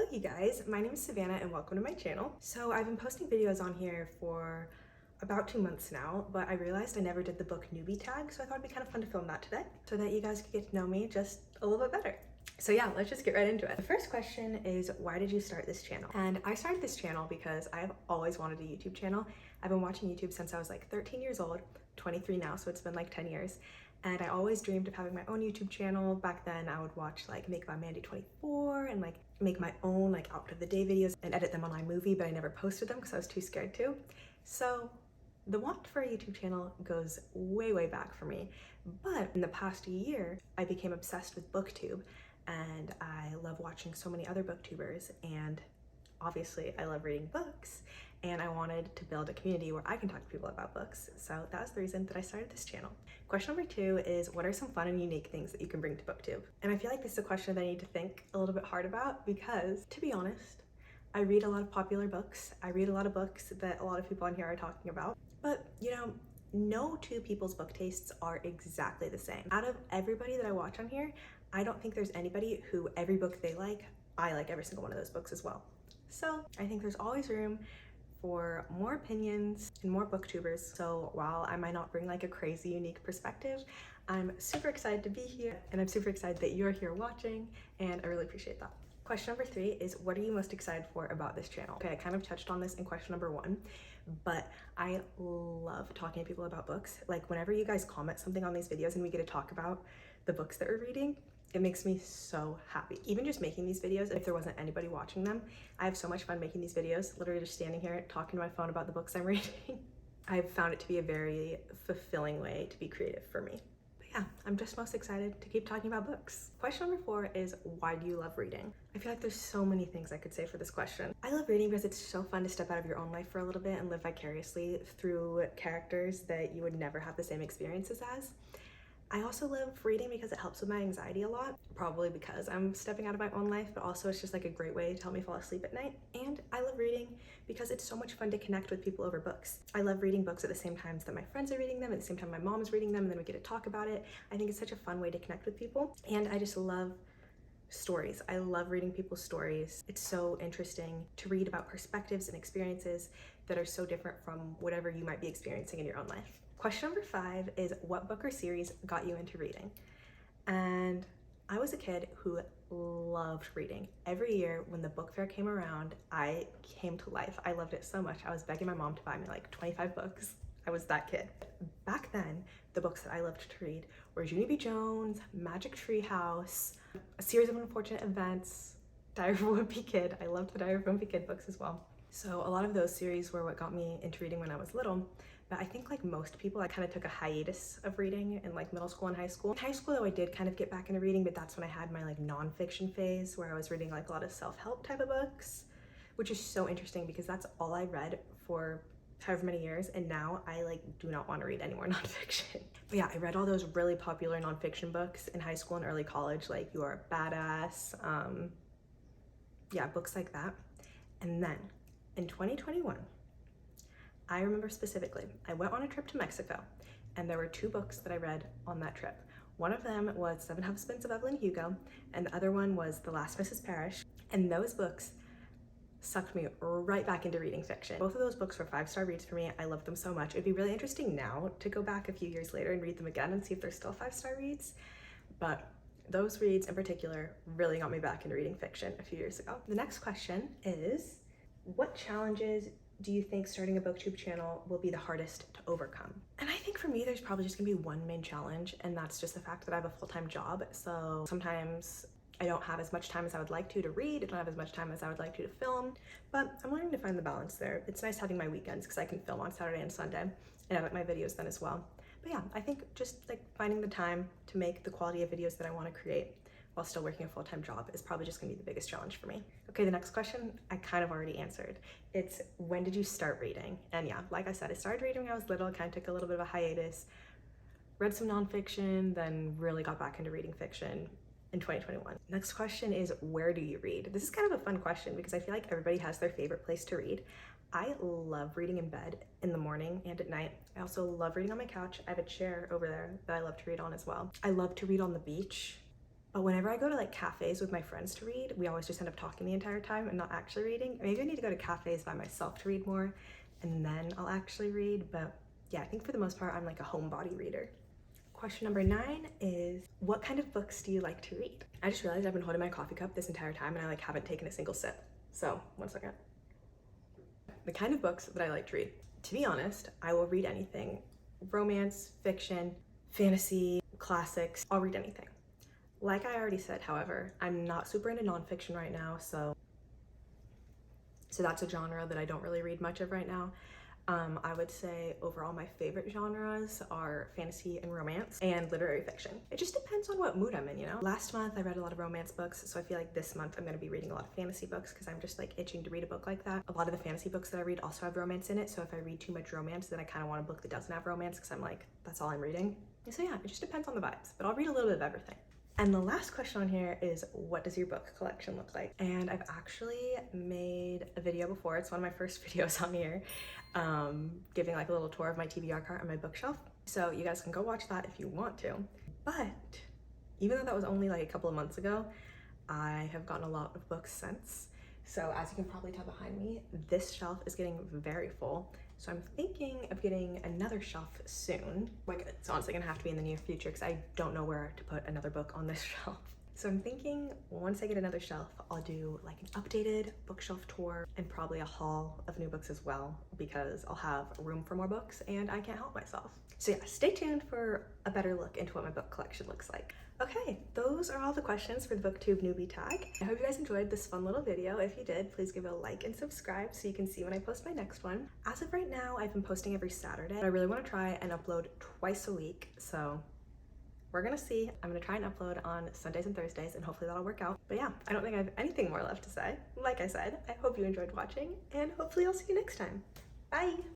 Hello you guys, my name is Savannah and welcome to my channel. So I've been posting videos on here for about 2 months now, but I realized I never did the book newbie tag, so I thought it'd be kind of fun to film that today so that you guys could get to know me just a little bit better. So yeah, let's just get right into it. The first question is, why did you start this channel? And I started this channel because I've always wanted a YouTube channel. I've been watching YouTube since I was like 13 years old, 23 now, so it's been like 10 years. And I always dreamed of having my own YouTube channel. Back then I would watch like Make by Mandy 24 and like make my own like outfit of the day videos and edit them on iMovie, but I never posted them because I was too scared to. So the want for a YouTube channel goes way back for me. But in the past year, I became obsessed with booktube and I love watching so many other booktubers, and obviously I love reading books, and I wanted to build a community where I can talk to people about books. So that was the reason that I started this channel. Question number 2 is, what are some fun and unique things that you can bring to booktube? And I feel like this is a question that I need to think a little bit hard about because, to be honest, I read a lot of popular books. I read a lot of books that a lot of people on here are talking about, but you know, no two people's book tastes are exactly the same. Out of everybody that I watch on here, I don't think there's anybody who every book they like, I like every single one of those books as well. So I think there's always room for more opinions and more booktubers. So while I might not bring like a crazy unique perspective, I'm super excited to be here, and I'm super excited that you're here watching, and I really appreciate that. Question number 3 is, what are you most excited for about this channel? Okay, I kind of touched on this in question number 1, but I love talking to people about books. Like whenever you guys comment something on these videos and we get to talk about the books that we're reading, it makes me so happy. Even just making these videos, if there wasn't anybody watching them, I have so much fun making these videos, literally just standing here talking to my phone about the books I'm reading. I've found it to be a very fulfilling way to be creative for me. But yeah, I'm just most excited to keep talking about books. Question number 4 is, why do you love reading? I feel like there's so many things I could say for this question. I love reading because it's so fun to step out of your own life for a little bit and live vicariously through characters that you would never have the same experiences as. I also love reading because it helps with my anxiety a lot, probably because I'm stepping out of my own life, but also it's just like a great way to help me fall asleep at night. And I love reading because it's so much fun to connect with people over books. I love reading books at the same times that my friends are reading them, at the same time my mom is reading them, and then we get to talk about it. I think it's such a fun way to connect with people, and I just love stories. I love reading people's stories. It's so interesting to read about perspectives and experiences that are so different from whatever you might be experiencing in your own life. Question number 5 is, what book or series got you into reading? And I was a kid who loved reading. Every year when the book fair came around, I came to life. I loved it so much. I was begging my mom to buy me like 25 books. I was that kid. Back then, the books that I loved to read were Junie B. Jones, Magic Tree House, A Series of Unfortunate Events, Diary of a Wimpy Kid. I loved the Diary of a Wimpy Kid books as well. So a lot of those series were what got me into reading when I was little. But I think like most people, I kind of took a hiatus of reading in like middle school and high school. In high school though, I did kind of get back into reading, but that's when I had my like nonfiction phase where I was reading like a lot of self-help type of books, which is so interesting because that's all I read for however many years, and now I like do not want to read any more nonfiction. But yeah, I read all those really popular nonfiction books in high school and early college, like You Are a Badass, yeah, books like that. And then in 2021, I remember specifically, I went on a trip to Mexico, and there were 2 books that I read on that trip. One of them was 7 Husbands of Evelyn Hugo, and the other one was The Last Mrs. Parrish, and those books sucked me right back into reading fiction. Both of those books were 5-star reads for me. I loved them so much. It'd be really interesting now to go back a few years later and read them again and see if they're still 5-star reads, but those reads in particular really got me back into reading fiction a few years ago. The next question is, what challenges do you think starting a booktube channel will be the hardest to overcome? And I think for me, there's probably just gonna be one main challenge, and that's just the fact that I have a full-time job. So sometimes I don't have as much time as I would like to read, I don't have as much time as I would like to film, but I'm learning to find the balance there. It's nice having my weekends because I can film on Saturday and Sunday and edit my videos then as well. But yeah, I think just like finding the time to make the quality of videos that I want to create while still working a full-time job is probably just gonna be the biggest challenge for me. Okay, the next question I kind of already answered. It's, when did you start reading? And yeah, like I said, I started reading when I was little, kind of took a little bit of a hiatus, read some nonfiction, then really got back into reading fiction in 2021. Next question is, where do you read? This is kind of a fun question because I feel like everybody has their favorite place to read. I love reading in bed in the morning and at night. I also love reading on my couch. I have a chair over there that I love to read on as well. I love to read on the beach, But whenever I go to like cafes with my friends to read, we always just end up talking the entire time and not actually reading. Maybe I need to go to cafes by myself to read more and then I'll actually read. But yeah, I think for the most part, I'm like a homebody reader. Question number 9 is, what kind of books do you like to read? I just realized I've been holding my coffee cup this entire time and I like haven't taken a single sip. So 1 second. The kind of books that I like to read. To be honest, I will read anything. Romance, fiction, fantasy, classics, I'll read anything. Like I already said, however, I'm not super into nonfiction right now, so that's a genre that I don't really read much of right now. I would say overall my favorite genres are fantasy and romance and literary fiction. It just depends on what mood I'm in, you know? Last month I read a lot of romance books, so I feel like this month I'm gonna be reading a lot of fantasy books because I'm just like itching to read a book like that. A lot of the fantasy books that I read also have romance in it, so if I read too much romance, then I kind of want a book that doesn't have romance because I'm like, that's all I'm reading. So yeah, it just depends on the vibes, but I'll read a little bit of everything. And the last question on here is, what does your book collection look like? And I've actually made a video before. It's one of my first videos on here, giving like a little tour of my TBR cart on my bookshelf. So you guys can go watch that if you want to. But even though that was only like a couple of months ago, I have gotten a lot of books since. So as you can probably tell behind me, this shelf is getting very full. So I'm thinking of getting another shelf soon. Like, it's honestly gonna have to be in the near future because I don't know where to put another book on this shelf. So I'm thinking once I get another shelf, I'll do like an updated bookshelf tour and probably a haul of new books as well because I'll have room for more books and I can't help myself. So yeah, stay tuned for a better look into what my book collection looks like. Okay, those are all the questions for the booktube newbie tag. I hope you guys enjoyed this fun little video. If you did, please give it a like and subscribe so you can see when I post my next one. As of right now, I've been posting every Saturday. I really want to try and upload twice a week, so we're gonna see. I'm gonna try and upload on Sundays and Thursdays and hopefully that'll work out. But yeah, I don't think I have anything more left to say. Like I said, I hope you enjoyed watching and hopefully I'll see you next time. Bye!